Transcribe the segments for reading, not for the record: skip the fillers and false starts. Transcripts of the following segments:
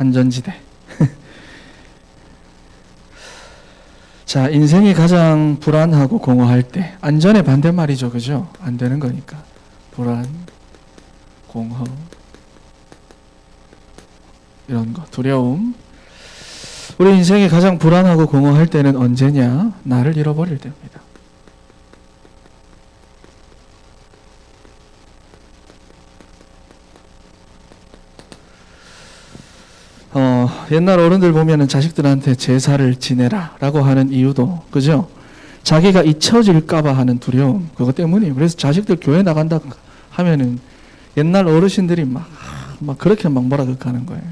안전지대. 자, 인생이 가장 불안하고 공허할 때, 안전의 반대말이죠, 그죠? 안 되는 거니까. 불안, 공허, 이런 거, 두려움. 우리 인생이 가장 불안하고 공허할 때는 언제냐? 나를 잃어버릴 때입니다. 옛날 어른들 보면은 자식들한테 제사를 지내라 라고 하는 이유도, 그죠? 자기가 잊혀질까봐 하는 두려움, 그것 때문이에요. 그래서 자식들 교회 나간다 하면은 옛날 어르신들이 막 그렇게 막 뭐라 하는 거예요.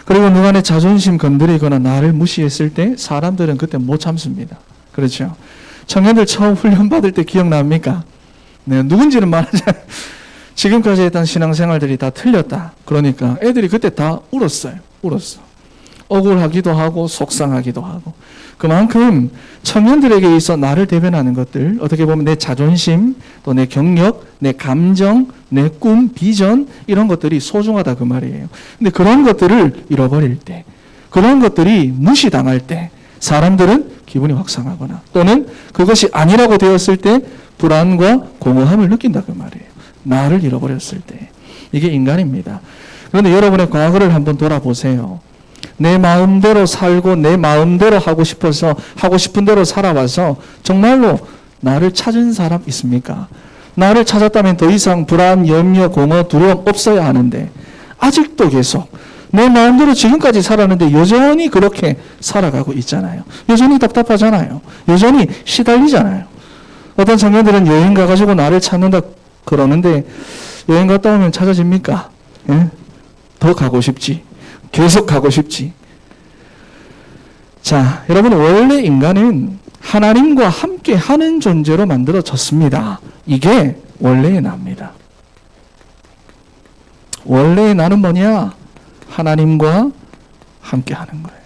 그리고 누가 내 자존심 건드리거나 나를 무시했을 때 사람들은 그때 못 참습니다. 그렇죠? 청년들 처음 훈련 받을 때 기억납니까? 네, 누군지는 말하잖아요. 지금까지 했던 신앙생활들이 다 틀렸다. 그러니까 애들이 그때 다 울었어요. 울었어. 억울하기도 하고 속상하기도 하고. 그만큼 청년들에게 있어 나를 대변하는 것들, 어떻게 보면 내 자존심, 또 내 경력, 내 감정, 내 꿈, 비전, 이런 것들이 소중하다 그 말이에요. 근데 그런 것들을 잃어버릴 때, 그런 것들이 무시당할 때 사람들은 기분이 확 상하거나 또는 그것이 아니라고 되었을 때 불안과 공허함을 느낀다 그 말이에요. 나를 잃어버렸을 때. 이게 인간입니다. 그런데 여러분의 과거를 한번 돌아보세요. 내 마음대로 살고 내 마음대로 하고 싶어서 하고 싶은 대로 살아와서 정말로 나를 찾은 사람 있습니까? 나를 찾았다면 더 이상 불안, 염려, 공허, 두려움 없어야 하는데 아직도 계속 내 마음대로 지금까지 살았는데 여전히 그렇게 살아가고 있잖아요. 여전히 답답하잖아요. 여전히 시달리잖아요. 어떤 청년들은 여행 가가지고 나를 찾는다 그러는데 여행 갔다 오면 찾아집니까? 예? 더 가고 싶지. 계속 가고 싶지. 자, 여러분, 원래 인간은 하나님과 함께 하는 존재로 만들어졌습니다. 이게 원래의 나입니다. 원래의 나는 뭐냐? 하나님과 함께 하는 거예요.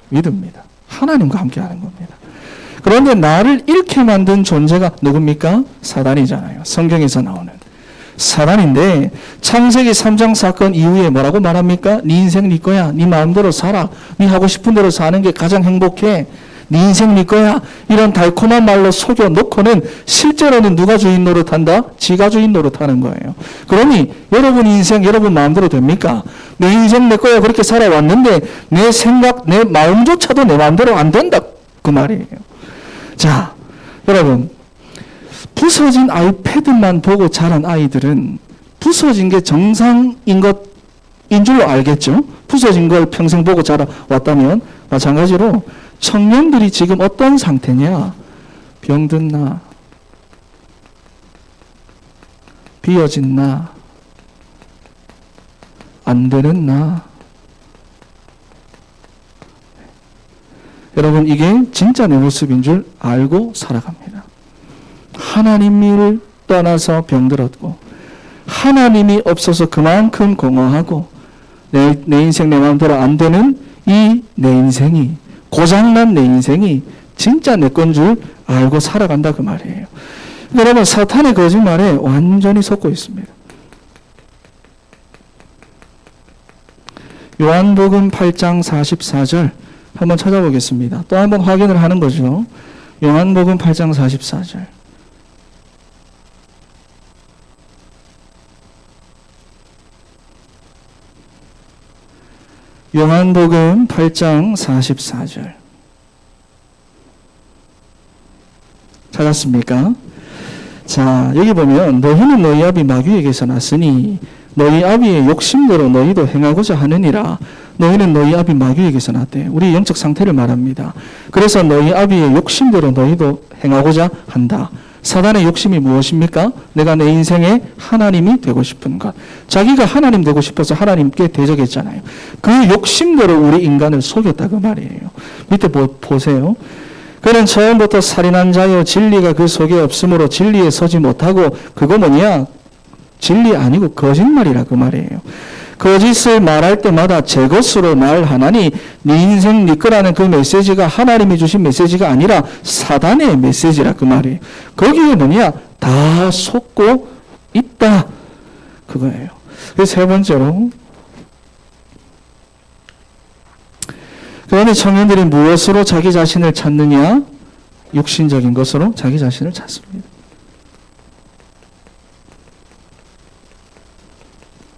믿음입니다. 하나님과 함께 하는 겁니다. 그런데 나를 잃게 만든 존재가 누굽니까? 사단이잖아요. 성경에서 나오는 사단인데 창세기 3장 사건 이후에 뭐라고 말합니까? 네 인생 네 거야. 네 마음대로 살아. 네 하고 싶은 대로 사는 게 가장 행복해. 네 인생 네 거야. 이런 달콤한 말로 속여 놓고는 실제로는 누가 주인 노릇한다? 지가 주인 노릇하는 거예요. 그러니 여러분 인생 여러분 마음대로 됩니까? 내 인생 내 거야 그렇게 살아왔는데 내 생각 내 마음조차도 내 마음대로 안 된다 그 말이에요. 자, 여러분 부서진 아이패드만 보고 자란 아이들은 부서진 게 정상인 것인 줄로 알겠죠? 부서진 걸 평생 보고 자라왔다면 마찬가지로 청년들이 지금 어떤 상태냐? 병든 나, 비어진 나, 안 되는 나. 여러분 이게 진짜 내 모습인 줄 알고 살아갑니다. 하나님을 떠나서 병들었고 하나님이 없어서 그만큼 공허하고 내 인생 내 마음대로 안 되는 이 내 인생이 고장난 내 인생이 진짜 내 건 줄 알고 살아간다 그 말이에요. 여러분 사탄의 거짓말에 완전히 속고 있습니다. 요한복음 8장 44절 한번 찾아보겠습니다. 또 한번 확인을 하는 거죠. 요한복음 8장 44절. 요한복음 8장 44절. 찾았습니까? 자, 여기 보면 너희는 너희 아비 마귀에게서 났으니 너희 아비의 욕심대로 너희도 행하고자 하느니라. 너희는 너희 아비 마귀에게서 났대. 우리 영적 상태를 말합니다. 그래서 너희 아비의 욕심대로 너희도 행하고자 한다. 사단의 욕심이 무엇입니까? 내가 내 인생에 하나님이 되고 싶은 것. 자기가 하나님 되고 싶어서 하나님께 대적했잖아요. 그 욕심대로 우리 인간을 속였다 그 말이에요. 밑에 보세요. 그는 처음부터 살인한 자여 진리가 그 속에 없으므로 진리에 서지 못하고 그거 뭐냐? 진리 아니고 거짓말이라 그 말이에요. 거짓을 말할 때마다 제 것으로 말하나니 네 인생 네 거라는 그 메시지가 하나님이 주신 메시지가 아니라 사단의 메시지라 그 말이에요. 거기에 뭐냐? 다 속고 있다 그거예요. 그래서 세 번째로 그런데 청년들이 무엇으로 자기 자신을 찾느냐? 육신적인 것으로 자기 자신을 찾습니다.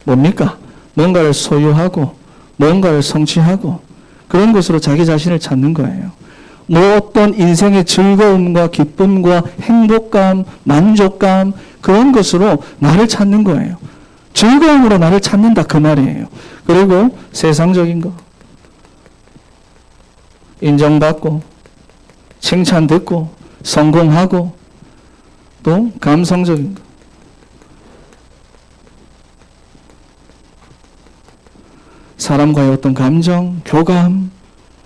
뭡니까? 뭔가를 소유하고 뭔가를 성취하고 그런 것으로 자기 자신을 찾는 거예요. 뭐 어떤 인생의 즐거움과 기쁨과 행복감, 만족감 그런 것으로 나를 찾는 거예요. 즐거움으로 나를 찾는다 그 말이에요. 그리고 세상적인 거 인정받고 칭찬 듣고 성공하고 또 감성적인 거 사람과의 어떤 감정, 교감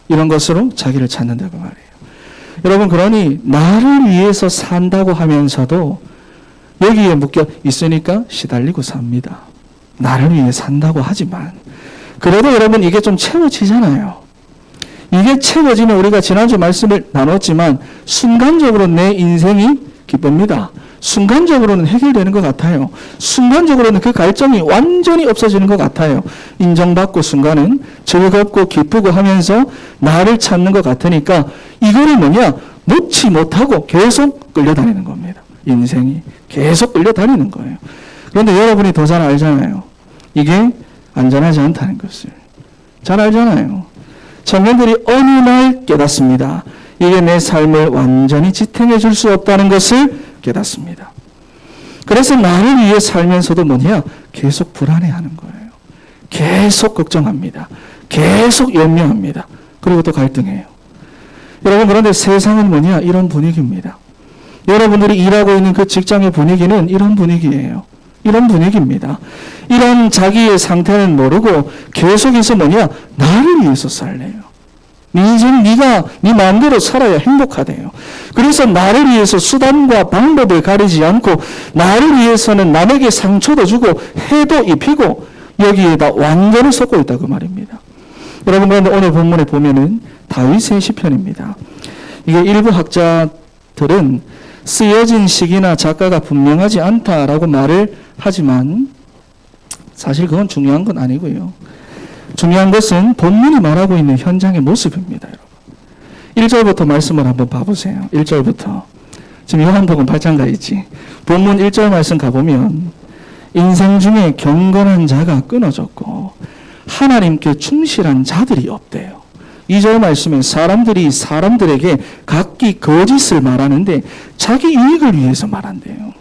이런 것으로 자기를 찾는다고 말이에요. 여러분 그러니 나를 위해서 산다고 하면서도 여기에 묶여 있으니까 시달리고 삽니다. 나를 위해 산다고 하지만 그래도 여러분 이게 좀 채워지잖아요. 이게 채워지면 우리가 지난주 말씀을 나눴지만 순간적으로 내 인생이 기쁩니다. 순간적으로는 해결되는 것 같아요. 순간적으로는 그 갈증이 완전히 없어지는 것 같아요. 인정받고 순간은 즐겁고 기쁘고 하면서 나를 찾는 것 같으니까 이거는 뭐냐? 놓지 못하고 계속 끌려다니는 겁니다. 인생이 계속 끌려다니는 거예요. 그런데 여러분이 더 잘 알잖아요. 이게 안전하지 않다는 것을. 잘 알잖아요. 청년들이 어느 날 깨닫습니다. 이게 내 삶을 완전히 지탱해 줄 수 없다는 것을 깨닫습니다. 그래서 나를 위해 살면서도 뭐냐? 계속 불안해하는 거예요. 계속 걱정합니다. 계속 염려합니다. 그리고 또 갈등해요. 여러분 그런데 세상은 뭐냐? 이런 분위기입니다. 여러분들이 일하고 있는 그 직장의 분위기는 이런 분위기예요. 이런 분위기입니다. 이런 자기의 상태는 모르고 계속해서 뭐냐? 나를 위해서 살래요. 네 인생 네가 네 마음대로 살아야 행복하대요. 그래서 나를 위해서 수단과 방법을 가리지 않고 나를 위해서는 남에게 상처도 주고 해도 입히고 여기에다 완전히 섞고 있다고 말입니다. 여러분 그런데 오늘 본문에 보면은 다윗의 시편입니다. 이게 일부 학자들은 쓰여진 시기나 작가가 분명하지 않다라고 말을 하지만 사실 그건 중요한 건 아니고요. 중요한 것은 본문이 말하고 있는 현장의 모습입니다. 여러분 1절부터 말씀을 한번 봐보세요. 1절부터 지금 요한복음 8장 가 있지. 본문 1절 말씀 가보면 인생 중에 경건한 자가 끊어졌고 하나님께 충실한 자들이 없대요. 2절 말씀에 사람들이 사람들에게 각기 거짓을 말하는데 자기 이익을 위해서 말한대요.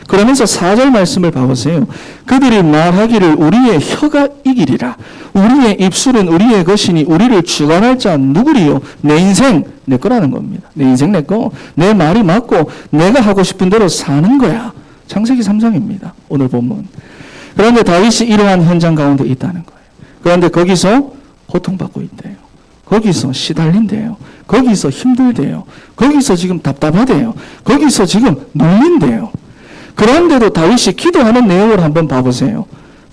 그러면서 4절 말씀을 봐보세요. 그들이 말하기를 우리의 혀가 이기리라. 우리의 입술은 우리의 것이니 우리를 주관할 자 누구리요? 내 인생 내 거라는 겁니다. 내 인생 내 거. 내 말이 맞고 내가 하고 싶은 대로 사는 거야. 창세기 3장입니다. 오늘 본문. 그런데 다윗이 이러한 현장 가운데 있다는 거예요. 그런데 거기서 고통받고 있대요. 거기서 시달린대요. 거기서 힘들대요. 거기서 지금 답답하대요. 거기서 지금 눌린대요. 그런데도 다윗이 기도하는 내용을 한번 봐보세요.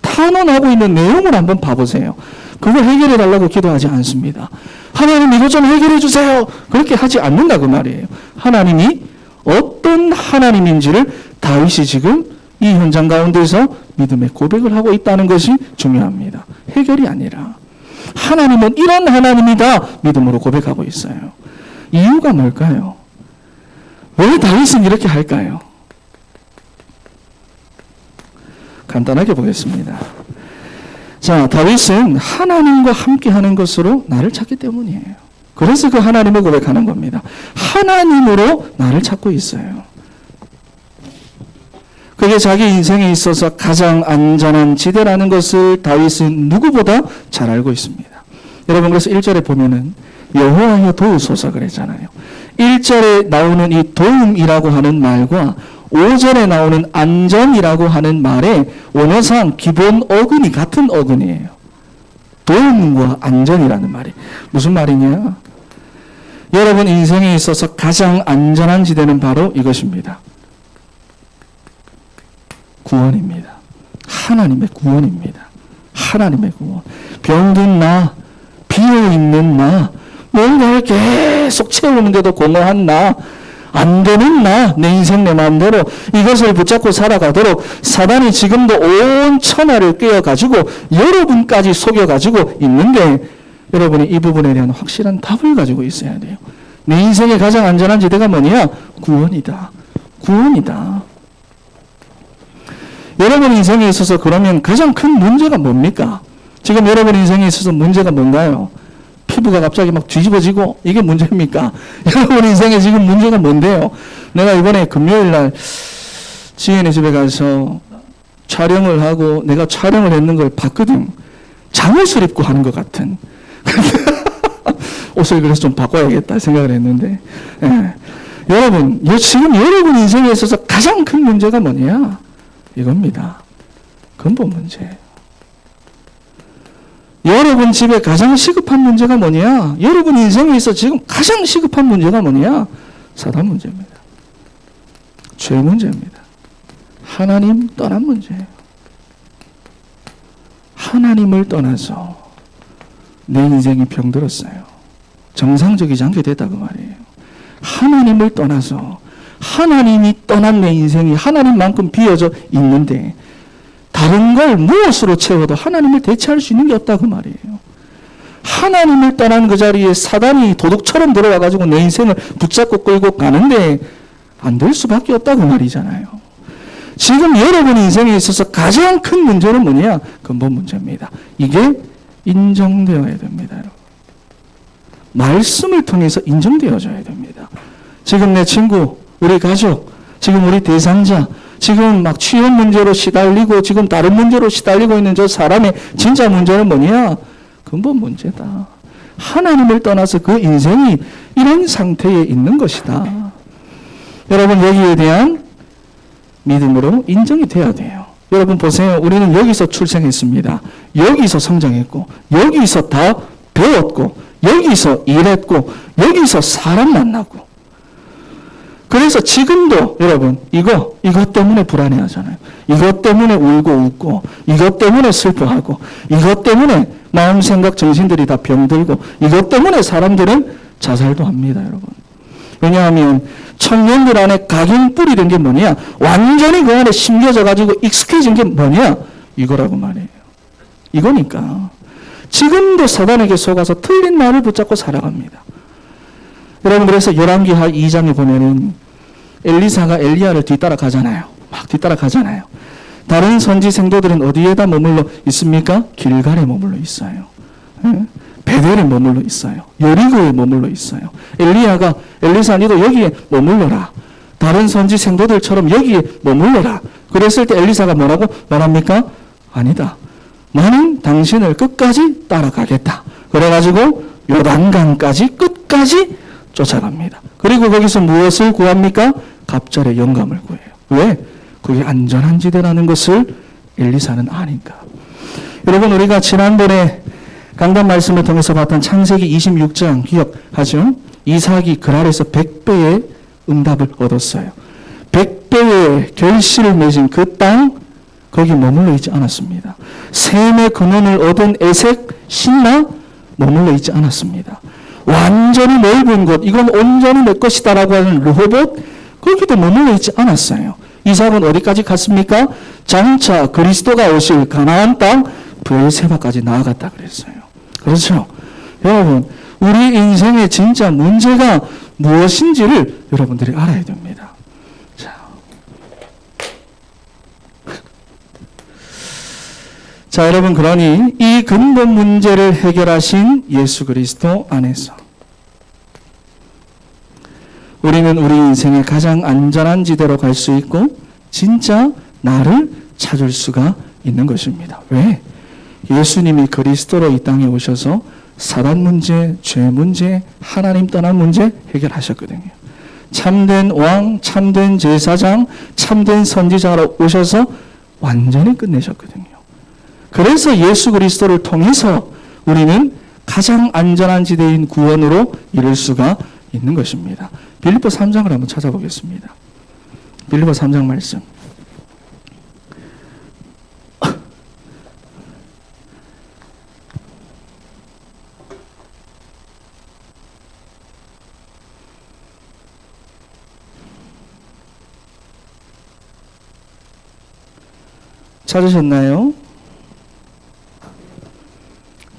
탄원하고 있는 내용을 한번 봐보세요. 그걸 해결해 달라고 기도하지 않습니다. 하나님 이것 좀 해결해 주세요. 그렇게 하지 않는다 그 말이에요. 하나님이 어떤 하나님인지를 다윗이 지금 이 현장 가운데서 믿음의 고백을 하고 있다는 것이 중요합니다. 해결이 아니라 하나님은 이런 하나님이다 믿음으로 고백하고 있어요. 이유가 뭘까요? 왜 다윗은 이렇게 할까요? 간단하게 보겠습니다. 자, 다윗은 하나님과 함께하는 것으로 나를 찾기 때문이에요. 그래서 그 하나님을 고백하는 겁니다. 하나님으로 나를 찾고 있어요. 그게 자기 인생에 있어서 가장 안전한 지대라는 것을 다윗은 누구보다 잘 알고 있습니다. 여러분 그래서 1절에 보면은 여호와여 도우소서 그랬잖아요. 1절에 나오는 이 도움이라고 하는 말과 5절에 나오는 안전이라고 하는 말의 원어상 기본 어근이 같은 어근이에요. 도움과 안전이라는 말이 무슨 말이냐? 여러분 인생에 있어서 가장 안전한 지대는 바로 이것입니다. 구원입니다. 하나님의 구원입니다. 하나님의 구원. 병든 나, 비어있는 나, 뭔가를 계속 채우는데도 공허한 나, 안 되는 나, 내 인생 내 마음대로 이것을 붙잡고 살아가도록 사단이 지금도 온 천하를 꿰어가지고 여러분까지 속여가지고 있는데 여러분이 이 부분에 대한 확실한 답을 가지고 있어야 돼요. 내 인생의 가장 안전한 지대가 뭐냐? 구원이다. 구원이다. 여러분 인생에 있어서 그러면 가장 큰 문제가 뭡니까? 지금 여러분 인생에 있어서 문제가 뭔가요? 피부가 갑자기 막 뒤집어지고 이게 문제입니까? 여러분 인생에 지금 문제가 뭔데요? 내가 이번에 금요일 날 지인의 집에 가서 촬영을 하고 내가 촬영을 했는 걸 봤거든. 잠옷을 입고 하는 것 같은. 옷을 그래서 좀 바꿔야겠다 생각을 했는데. 예. 여러분, 지금 여러분 인생에 있어서 가장 큰 문제가 뭐냐? 이겁니다. 근본 문제예요. 여러분 집에 가장 시급한 문제가 뭐냐? 여러분 인생에 있어 지금 가장 시급한 문제가 뭐냐? 사단 문제입니다. 죄 문제입니다. 하나님 떠난 문제예요. 하나님을 떠나서 내 인생이 병들었어요. 정상적이지 않게 됐다 그 말이에요. 하나님을 떠나서 하나님이 떠난 내 인생이 하나님만큼 비어져 있는데 다른 걸 무엇으로 채워도 하나님을 대체할 수 있는 게 없다 그 말이에요. 하나님을 떠난 그 자리에 사단이 도둑처럼 들어와가지고 내 인생을 붙잡고 끌고 가는데 안 될 수밖에 없다 그 말이잖아요. 지금 여러분 인생에 있어서 가장 큰 문제는 뭐냐? 근본 문제입니다. 이게 인정되어야 됩니다. 여러분. 말씀을 통해서 인정되어져야 됩니다. 지금 내 친구, 우리 가족, 지금 우리 대상자, 지금 막 취업 문제로 시달리고 지금 다른 문제로 시달리고 있는 저 사람의 진짜 문제는 뭐냐? 근본 문제다. 하나님을 떠나서 그 인생이 이런 상태에 있는 것이다. 여러분 여기에 대한 믿음으로 인정이 돼야 돼요. 여러분 보세요. 우리는 여기서 출생했습니다. 여기서 성장했고 여기서 다 배웠고 여기서 일했고 여기서 사람 만나고 그래서 지금도 여러분 이것 때문에 불안해하잖아요. 이것 때문에 울고 웃고 이것 때문에 슬퍼하고 이것 때문에 마음 생각 정신들이 다 병들고 이것 때문에 사람들은 자살도 합니다. 여러분. 왜냐하면 청년들 안에 각인뿌리 된 게 뭐냐? 완전히 그 안에 심겨져 가지고 익숙해진 게 뭐냐? 이거라고 말이에요. 이거니까 지금도 사단에게 속아서 틀린 말을 붙잡고 살아갑니다. 여러분 그래서 열왕기하 2장에 보면은 엘리사가 엘리야를 뒤따라가잖아요. 막 뒤따라가잖아요. 다른 선지 생도들은 어디에다 머물러 있습니까? 길갈에 머물러 있어요. 베델에 머물러 있어요. 여리고에 머물러 있어요. 엘리사 니도 여기에 머물러라. 다른 선지 생도들처럼 여기에 머물러라. 그랬을 때 엘리사가 뭐라고 말합니까? 아니다. 나는 당신을 끝까지 따라가겠다. 그래가지고 요단강까지 끝까지 쫓아갑니다. 그리고 거기서 무엇을 구합니까? 갑절의 영감을 구해요. 왜? 그게 안전한 지대라는 것을 엘리사는 아니까. 여러분 우리가 지난번에 강단 말씀을 통해서 봤던 창세기 26장 기억하죠? 이삭이 그랄에서 100배의 응답을 얻었어요. 100배의 결실을 맺은 그 땅 거기 머물러 있지 않았습니다. 셈의 근원을 얻은 에색 신나 머물러 있지 않았습니다. 완전히 넓은 곳 이건 온전히 내 것이다라고 하는 르호봇 거기도 머물러 있지 않았어요. 이삭은 어디까지 갔습니까? 장차 그리스도가 오실 가나안 땅 브엘세바까지 나아갔다 그랬어요. 그렇죠? 여러분 우리 인생의 진짜 문제가 무엇인지를 여러분들이 알아야 됩니다. 자, 여러분 그러니 이 근본 문제를 해결하신 예수 그리스도 안에서 우리는 우리 인생의 가장 안전한 지대로 갈 수 있고 진짜 나를 찾을 수가 있는 것입니다. 왜? 예수님이 그리스도로 이 땅에 오셔서 사단 문제, 죄 문제, 하나님 떠난 문제 해결하셨거든요. 참된 왕, 참된 제사장, 참된 선지자로 오셔서 완전히 끝내셨거든요. 그래서 예수 그리스도를 통해서 우리는 가장 안전한 지대인 구원으로 이룰 수가 있는 것입니다. 빌립보 3장을 한번 찾아보겠습니다. 빌립보 3장 말씀. 찾으셨나요?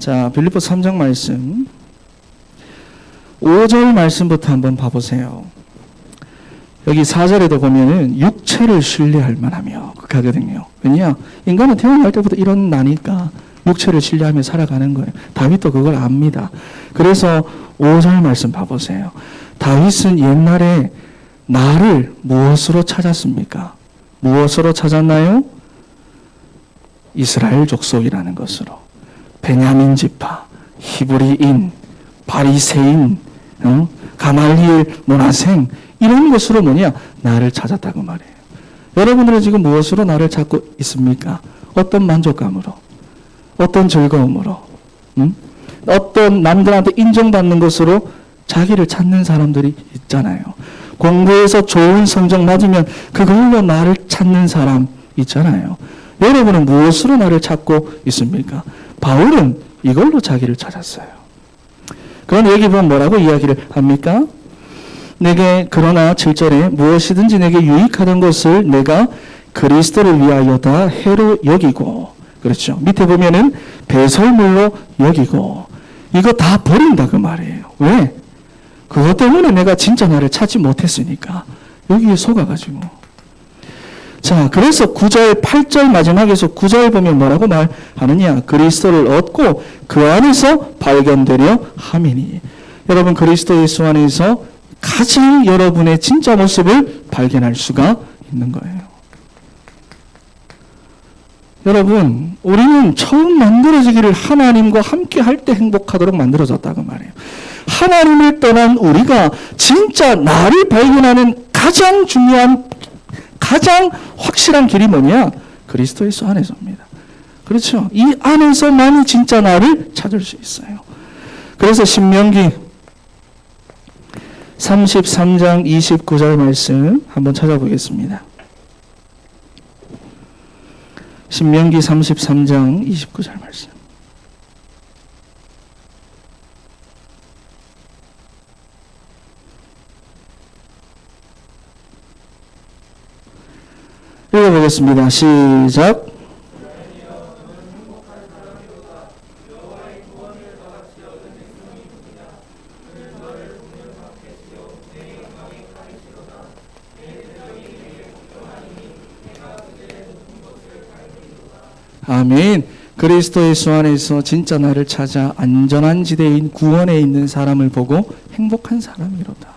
자, 빌립보서 3장 말씀 5절 말씀부터 한번 봐보세요. 여기 4절에도 보면은 육체를 신뢰할 만하며 하거든요. 왜냐? 인간은 태어날 때부터 이런 나니까 육체를 신뢰하며 살아가는 거예요. 다윗도 그걸 압니다. 그래서 5절 말씀 봐보세요. 다윗은 옛날에 나를 무엇으로 찾았습니까? 무엇으로 찾았나요? 이스라엘 족속이라는 것으로. 베냐민 지파, 히브리인, 바리새인, 가말리엘 문화생 이런 것으로 뭐냐? 나를 찾았다고 말해요. 여러분들은 지금 무엇으로 나를 찾고 있습니까? 어떤 만족감으로? 어떤 즐거움으로? 어떤 남들한테 인정받는 것으로 자기를 찾는 사람들이 있잖아요. 공부해서 좋은 성적 맞으면 그걸로 나를 찾는 사람 있잖아요. 여러분은 무엇으로 나를 찾고 있습니까? 바울은 이걸로 자기를 찾았어요. 그럼 여기 보면 뭐라고 이야기를 합니까? 내게 그러나 7절에 무엇이든지 내게 유익하던 것을 내가 그리스도를 위하여 다 해로 여기고, 그렇죠. 밑에 보면은 배설물로 여기고, 이거 다 버린다 그 말이에요. 왜? 그것 때문에 내가 진짜 나를 찾지 못했으니까 여기에 속아가지고. 자, 그래서 9절 8절 마지막에서 9절 보면 뭐라고 말하느냐? 그리스도를 얻고 그 안에서 발견되려 함이니. 여러분, 그리스도 예수 안에서 가장 여러분의 진짜 모습을 발견할 수가 있는 거예요. 여러분, 우리는 처음 만들어지기를 하나님과 함께 할 때 행복하도록 만들어졌다고 말해요. 하나님을 떠난 우리가 진짜 나를 발견하는 가장 중요한, 가장 확실한 길이 뭐냐? 그리스도 예수 안에서입니다. 그렇죠? 이 안에서만이 진짜 나를 찾을 수 있어요. 그래서 신명기 33장 29절 말씀 한번 찾아보겠습니다. 신명기 33장 29절 말씀. 읽어보겠습니다. 시작. 아멘. 그리스도 예수 안에서 진짜 나를 찾아 안전한 지대인 구원에 있는 사람을 보고 행복한 사람이로다.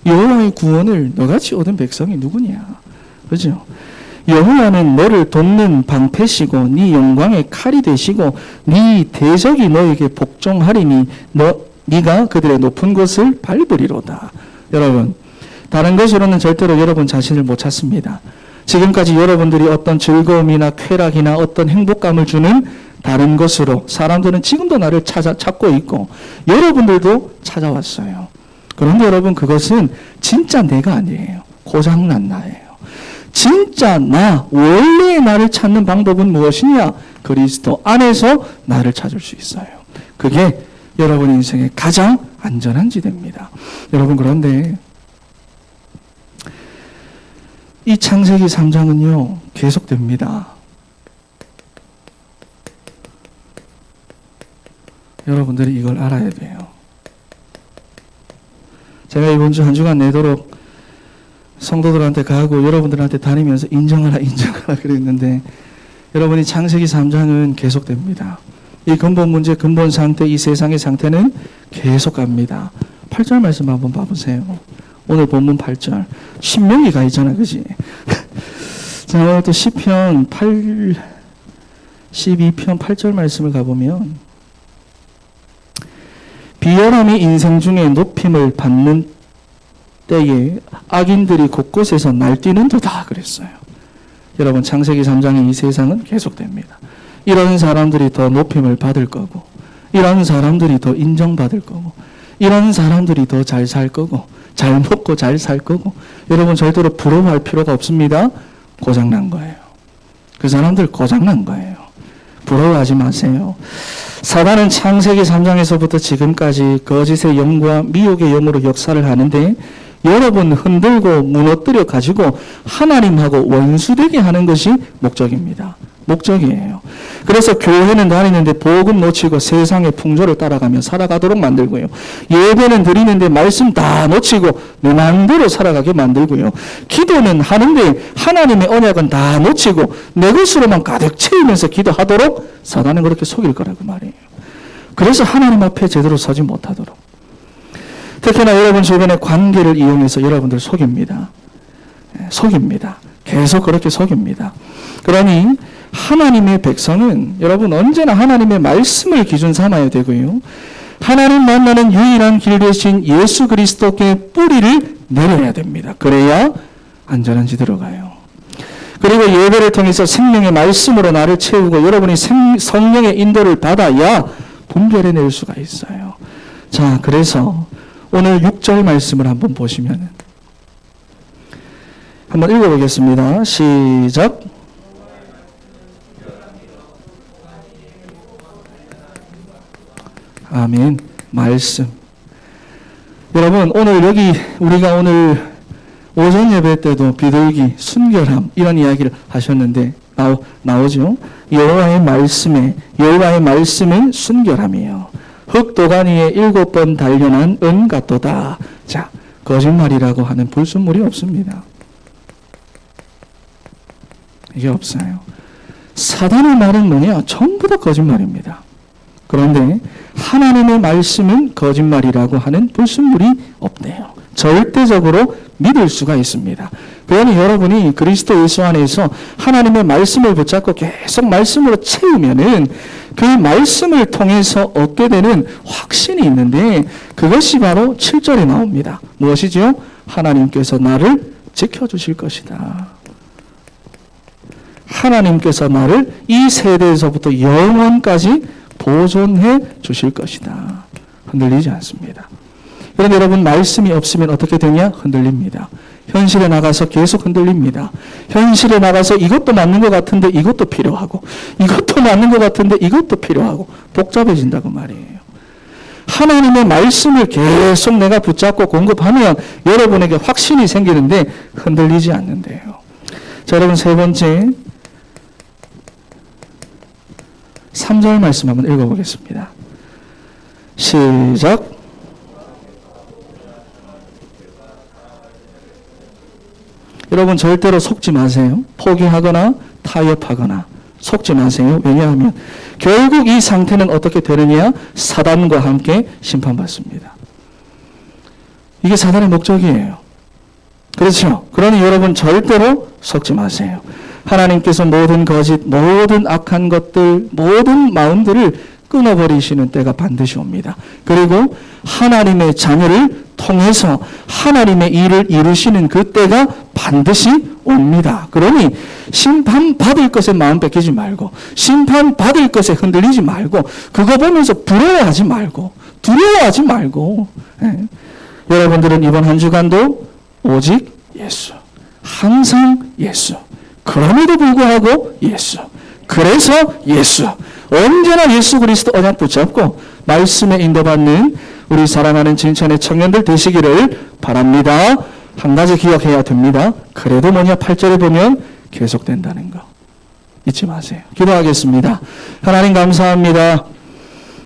여호와의 구원을 너같이 얻은 백성이 누구냐? 그죠? 여호와는 너를 돕는 방패시고 네 영광의 칼이 되시고 네 대적이 너에게 복종하리니 네가 그들의 높은 곳을 밟으리로다. 여러분, 다른 것으로는 절대로 여러분 자신을 못 찾습니다. 지금까지 여러분들이 어떤 즐거움이나 쾌락이나 어떤 행복감을 주는 다른 것으로 사람들은 지금도 나를 찾고 있고 여러분들도 찾아왔어요. 그런데 여러분, 그것은 진짜 내가 아니에요. 고장난 나예요. 진짜 나, 원래의 나를 찾는 방법은 무엇이냐? 그리스도 안에서 나를 찾을 수 있어요. 그게 여러분 인생의 가장 안전한 지대입니다. 여러분, 그런데 이 창세기 3장은요, 계속됩니다. 여러분들이 이걸 알아야 돼요. 제가 이번 주 한 주간 내도록 성도들한테 가고 여러분들한테 다니면서 인정하라 그랬는데, 여러분이 창세기 3장은 계속됩니다. 이 근본 문제, 근본 상태, 이 세상의 상태는 계속 갑니다. 8절 말씀 한번 봐보세요. 오늘 본문 8절. 신명기가 있잖아, 그지? 자, 오늘 또 시편 12편 8절 말씀을 가보면, 비열함이 인생 중에 높임을 받는 때에 악인들이 곳곳에서 날뛰는도다 그랬어요. 여러분, 창세기 3장의 이 세상은 계속됩니다. 이런 사람들이 더 높임을 받을 거고, 이런 사람들이 더 인정받을 거고, 이런 사람들이 더 잘 살 거고, 잘 먹고 잘 살 거고, 여러분 절대로 부러워할 필요가 없습니다. 고장난 거예요. 그 사람들 고장난 거예요. 부러워하지 마세요. 사단은 창세기 3장에서부터 지금까지 거짓의 영과 미혹의 영으로 역사를 하는데, 여러분 흔들고 무너뜨려 가지고 하나님하고 원수되게 하는 것이 목적입니다. 목적이에요. 그래서 교회는 다니는데 복음 놓치고 세상의 풍조를 따라가며 살아가도록 만들고요. 예배는 드리는데 말씀 다 놓치고 내 마음대로 살아가게 만들고요. 기도는 하는데 하나님의 언약은 다 놓치고 내 것으로만 가득 채우면서 기도하도록 사단은 그렇게 속일 거라고 말이에요. 그래서 하나님 앞에 제대로 서지 못하도록. 특히나 여러분 주변의 관계를 이용해서 여러분들 속입니다. 속입니다. 계속 그렇게 속입니다. 그러니 하나님의 백성은 여러분 언제나 하나님의 말씀을 기준 삼아야 되고요. 하나님 만나는 유일한 길 대신 예수 그리스도께 뿌리를 내려야 됩니다. 그래야 안전한 지 들어가요. 그리고 예배를 통해서 생명의 말씀으로 나를 채우고 여러분이 성령의 인도를 받아야 분별해낼 수가 있어요. 자, 그래서 오늘 6절 말씀을 한번 보시면 한번 읽어보겠습니다. 시작. 아멘. 말씀. 여러분 오늘 여기 우리가 오늘 오전 예배 때도 비둘기, 순결함 이런 이야기를 하셨는데 나오죠. 여호와의 말씀은 순결함이에요. 흙도간 위에 7번 단련한 은 같도다. 자, 거짓말이라고 하는 불순물이 없습니다. 이게 없어요. 사단의 말은 뭐냐? 전부 다 거짓말입니다. 그런데 하나님의 말씀은 거짓말이라고 하는 불순물이 없대요. 절대적으로 믿을 수가 있습니다. 그러니 여러분이 그리스도 예수 안에서 하나님의 말씀을 붙잡고 계속 말씀으로 채우면은 그 말씀을 통해서 얻게 되는 확신이 있는데 그것이 바로 7절에 나옵니다. 무엇이죠? 하나님께서 나를 지켜주실 것이다. 하나님께서 나를 이 세대에서부터 영원까지 보존해 주실 것이다. 흔들리지 않습니다. 그런데 여러분 말씀이 없으면 어떻게 되냐? 흔들립니다. 현실에 나가서 계속 흔들립니다. 현실에 나가서 이것도 맞는 것 같은데 이것도 필요하고 이것도 맞는 것 같은데 이것도 필요하고 복잡해진다고 말이에요. 하나님의 말씀을 계속 내가 붙잡고 공급하면 여러분에게 확신이 생기는데 흔들리지 않는데요. 자, 여러분 세 번째 3절 말씀 한번 읽어보겠습니다. 시작. 여러분 절대로 속지 마세요. 포기하거나 타협하거나 속지 마세요. 왜냐하면 결국 이 상태는 어떻게 되느냐? 사단과 함께 심판받습니다. 이게 사단의 목적이에요. 그렇죠? 그러니 여러분 절대로 속지 마세요. 하나님께서 모든 거짓, 모든 악한 것들, 모든 마음들을 끊어버리시는 때가 반드시 옵니다. 그리고 하나님의 자녀를 통해서 하나님의 일을 이루시는 그 때가 반드시 옵니다. 그러니 심판받을 것에 마음 뺏기지 말고 심판받을 것에 흔들리지 말고 그거 보면서 부러워하지 말고 두려워하지 말고 여러분들은 이번 한 주간도 오직 예수, 항상 예수, 그럼에도 불구하고 예수, 그래서 예수, 언제나 예수 그리스도 언약 붙잡고 말씀에 인도받는 우리 사랑하는 진천의 청년들 되시기를 바랍니다. 한 가지 기억해야 됩니다. 그래도 뭐냐? 8절에 보면 계속된다는 거 잊지 마세요. 기도하겠습니다. 하나님 감사합니다.